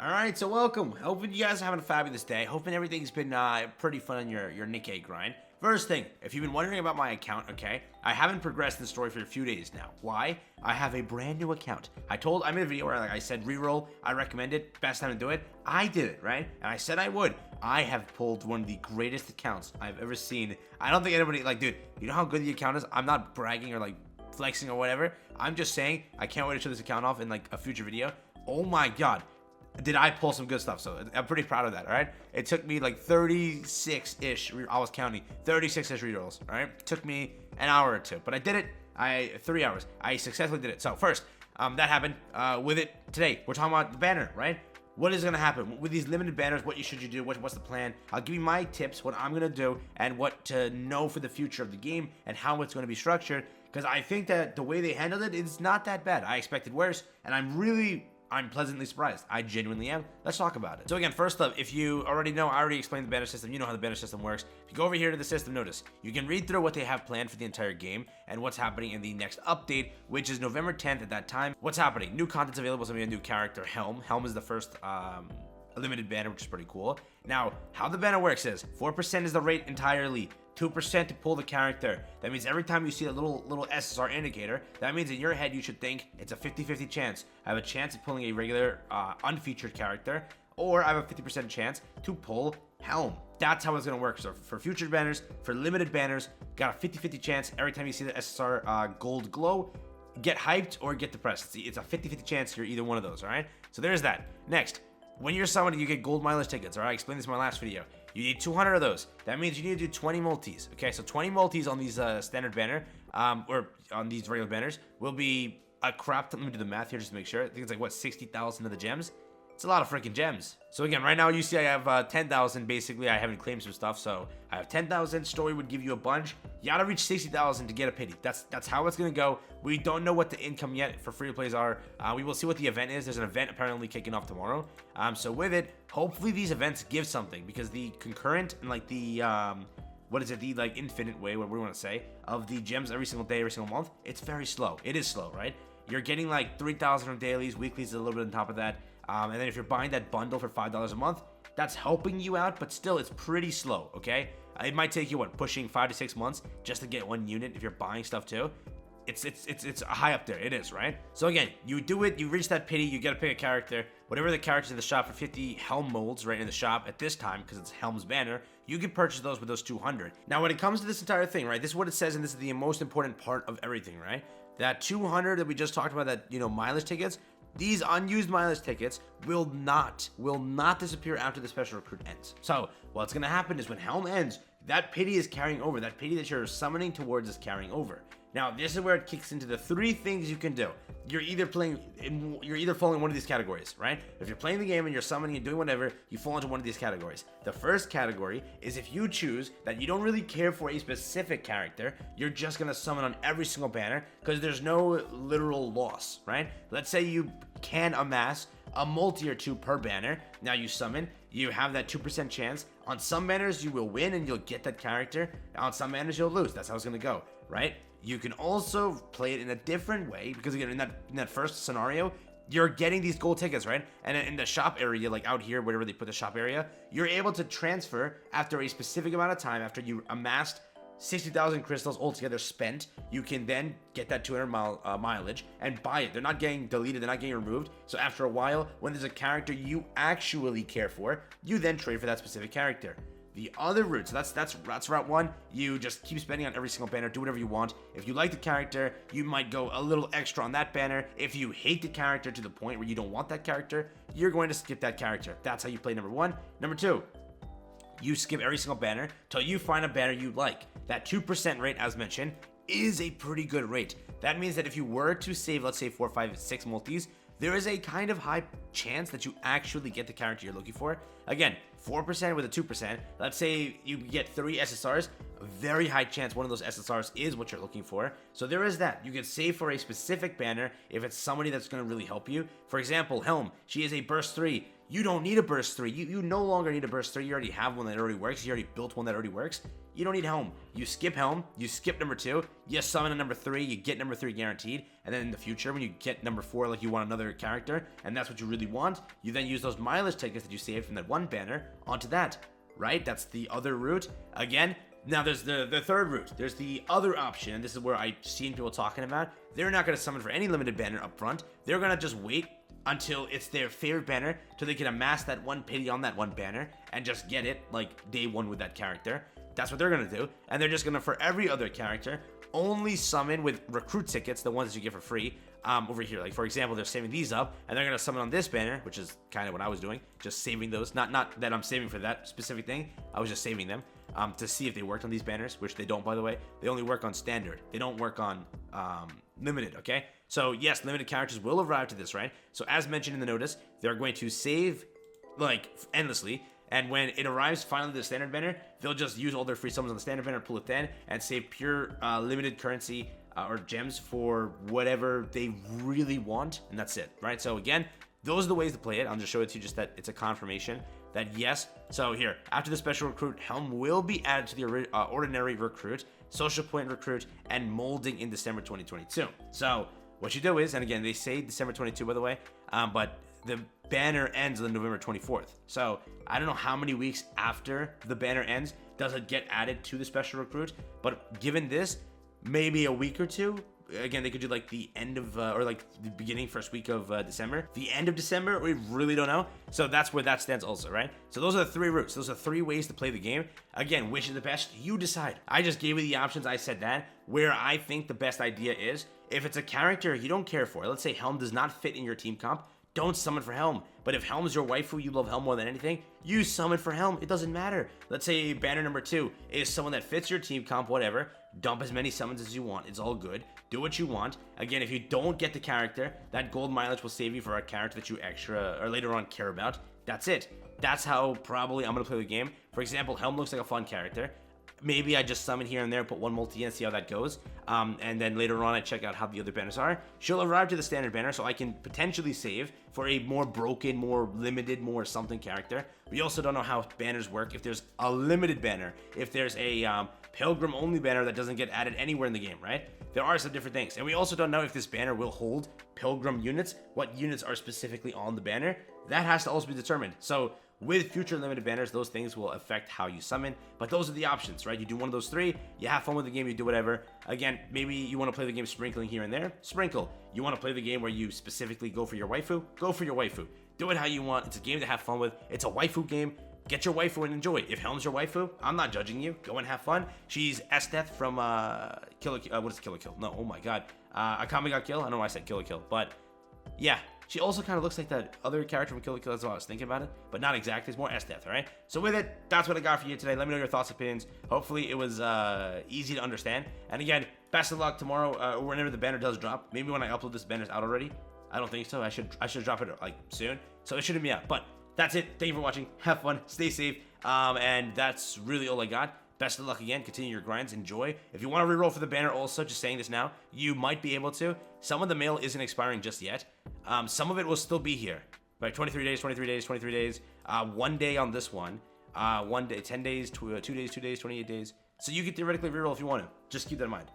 Alright, so welcome. Hoping you guys are having a fabulous day. Hoping everything's been pretty fun on your Nikke grind. First thing, if you've been wondering about my account, okay, I haven't progressed in the story for a few days now. Why? I have a brand new account. I made a video where I said reroll, I recommend it, best time to do it. I did it, right? And I said I would. I have pulled one of the greatest accounts I've ever seen. I don't think anybody, dude, you know how good the account is? I'm not bragging or flexing or whatever. I'm just saying, I can't wait to show this account off in a future video. Oh my god. Did I pull some good stuff? So I'm pretty proud of that, all right? It took me 36-ish, I was counting, 36-ish rerolls, all right? It took me an hour or two, but I did it, 3 hours. I successfully did it. So first, that happened. With it today, we're talking about the banner, right? What is gonna happen with these limited banners? What should you do? What's the plan? I'll give you my tips, what I'm gonna do, and what to know for the future of the game, and how it's gonna be structured, because I think that the way they handled it is not that bad. I expected worse, and I'm pleasantly surprised. I genuinely am. Let's talk about it. So again, first up, if you already know, I already explained the banner system. You know how the banner system works. If you go over here to the system, notice you can read through what they have planned for the entire game and what's happening in the next update, which is November 10th at that time. What's happening? New content's available. So we have a new character, Helm. Helm is the first limited banner, which is pretty cool. Now, how the banner works is 4% is the rate entirely. 2% to pull the character. That means every time you see a little SSR indicator, that means in your head you should think it's a 50-50 chance. I have a chance of pulling a regular unfeatured character, or I have a 50% chance to pull Helm. That's how it's gonna work. So for future banners, for limited banners, got a 50-50 chance every time you see the SSR gold glow. Get hyped or get depressed. It's a 50-50 chance you're either one of those, all right? So there's that. Next, when you're summoning, you get gold mileage tickets, all right? I explained this in my last video. You need 200 of those. That means you need to do 20 multis. Okay, so 20 multis on these standard banner, or on these regular banners, will be a crap. Let me do the math here just to make sure. I think it's what, 60,000 of the gems? It's a lot of freaking gems. So again, right now you see I have 10,000. Basically, I haven't claimed some stuff, so I have 10,000. Story would give you a bunch. You gotta reach 60,000 to get a pity. That's how it's gonna go. We don't know what the income yet for free to plays are. We will see what the event is. There's an event apparently kicking off tomorrow. So with it, hopefully these events give something, because the concurrent and the the infinite way, what we want to say, of the gems every single day, every single month, it's very slow. It is slow, right? You're getting 3,000 from dailies, weeklies is a little bit on top of that. And then if you're buying that bundle for $5 a month, that's helping you out, but still it's pretty slow, okay? It might take you, pushing 5 to 6 months just to get one unit if you're buying stuff too. It's high up there. It is, right? So again, you do it, you reach that pity, you gotta pick a character. Whatever the characters in the shop for 50 Helm molds right in the shop at this time, because it's Helm's banner, you can purchase those with those 200. Now, when it comes to this entire thing, right, this is what it says, and this is the most important part of everything, right? That 200 that we just talked about, that, mileage tickets, these unused mileage tickets will not disappear after the special recruit ends. So what's gonna happen is when Helm ends, that pity is carrying over. That pity that you're summoning towards is carrying over. Now, this is where it kicks into the 3 things you can do. You're either falling in one of these categories, right? If you're playing the game and you're summoning and doing whatever, you fall into one of these categories. The first category is if you choose that you don't really care for a specific character, you're just gonna summon on every single banner because there's no literal loss, right? Let's say you can amass a multi or 2 per banner. Now you summon, you have that 2% chance. On some banners, you will win and you'll get that character. On some banners, you'll lose. That's how it's gonna go, right? You can also play it in a different way, because again, in that first scenario, you're getting these gold tickets, right? And in the shop area, out here, wherever they put the shop area, you're able to transfer after a specific amount of time. After you amassed 60,000 crystals altogether spent, you can then get that 200 mileage and buy it. They're not getting deleted, they're not getting removed. So after a while, when there's a character you actually care for, you then trade for that specific character. The other route, so that's route 1. You just keep spending on every single banner, do whatever you want. If you like the character, you might go a little extra on that banner. If you hate the character to the point where you don't want that character, you're going to skip that character. That's how you play number 1. Number 2, you skip every single banner till you find a banner you like. That 2% rate, as mentioned, is a pretty good rate. That means that if you were to save, let's say 4, 5, 6 multis, there is a kind of high chance that you actually get the character you're looking for. Again, 4% with a 2%. Let's say you get 3 SSRs. a very high chance one of those SSRs is what you're looking for. So there is that. You can save for a specific banner if it's somebody that's going to really help you. For example, Helm, she is a burst 3. You don't need a burst 3. You no longer need a burst 3. You already have one that already works. You already built one that already works. You don't need Helm. You skip Helm. You skip number 2. You summon a number 3. You get number 3 guaranteed. And then in the future, when you get number 4, like you want another character, and that's what you really want, you then use those mileage tickets that you saved from that one banner onto that. Right? That's the other route. Again, now there's the third route. There's the other option. This is where I've seen people talking about. They're not going to summon for any limited banner up front. They're going to just wait until it's their favorite banner, till they can amass that one pity on that one banner and just get it like day 1 with that character. That's what they're going to do. And they're just going to, for every other character, only summon with recruit tickets, the ones that you get for free, over here. Like, for example, they're saving these up, and they're going to summon on this banner, which is kind of what I was doing, just saving those. Not that I'm saving for that specific thing. I was just saving them to see if they worked on these banners, which they don't, by the way. They only work on standard. They don't work on limited, okay? So, yes, limited characters will arrive to this, right? So, as mentioned in the notice, they're going to save, like, endlessly. And when it arrives finally to the standard banner, they'll just use all their free summons on the standard banner, pull it then, and save pure limited currency or gems for whatever they really want, and that's it, right? So again, those are the ways to play it. I'll just show it to you just that it's a confirmation that yes. So here, after the special recruit, Helm will be added to the ordinary recruit, social point recruit, and molding in December 2022. So what you do is, and again, they say December 22, by the way, but the banner ends on November 24th. So I don't know how many weeks after the banner ends does it get added to the special recruit, but given this, maybe a week or two. Again, they could do like the end of, or like the beginning, first week of December. The end of December, we really don't know. So that's where that stands also, right? So those are the 3 routes. Those are 3 ways to play the game. Again, wish you the best. You decide. I just gave you the options. I said that. Where I think the best idea is, if it's a character you don't care for, let's say Helm does not fit in your team comp, don't summon for Helm. But if Helm's your waifu, you love Helm more than anything, you summon for Helm. It doesn't matter. Let's say banner number 2 is someone that fits your team comp, whatever. Dump as many summons as you want. It's all good. Do what you want. Again, if you don't get the character, that gold mileage will save you for a character that you extra or later on care about. That's it. That's how probably I'm going to play the game. For example, Helm looks like a fun character. Maybe I just summon here and there, put one multi in and see how that goes. And then later on, I check out how the other banners are. She'll arrive to the standard banner, so I can potentially save for a more broken, more limited, more something character. We also don't know how banners work. If there's a limited banner, if there's a Pilgrim only banner that doesn't get added anywhere in the game, right? There are some different things. And we also don't know if this banner will hold Pilgrim units, what units are specifically on the banner. That has to also be determined. So with future limited banners, those things will affect how you summon, but those are the options, right? You do one of those 3, you have fun with the game, you do whatever. Again, maybe you want to play the game sprinkling here and there, sprinkle. You want to play the game where you specifically go for your waifu, go for your waifu. Do it how you want. It's a game to have fun with. It's a waifu game. Get your waifu and enjoy. If Helm's your waifu, I'm not judging you. Go and have fun. She's Esdeath from Kill la what is Kill la Kill? No, oh my god. Akame ga Kill? I don't know why I said Kill la Kill, but yeah. She also kind of looks like that other character from Kill la Kill. That's what I was thinking about it, but not exactly. It's more Esdeath, all right? So with it, that's what I got for you today. Let me know your thoughts, opinions. Hopefully it was easy to understand. And again, best of luck tomorrow or whenever the banner does drop. Maybe when I upload this, banner's out already. I don't think so. I should drop it like soon, so it shouldn't be out. But that's it. Thank you for watching. Have fun. Stay safe. And that's really all I got. Best of luck again. Continue your grinds. Enjoy. If you want to reroll for the banner also, just saying this now, you might be able to. Some of the mail isn't expiring just yet. Some of it will still be here. Right? 23 days, 23 days, 23 days. 1 day on this one. 1 day, 10 days, 2 days, 2 days, 28 days. So you can theoretically reroll if you want to. Just keep that in mind.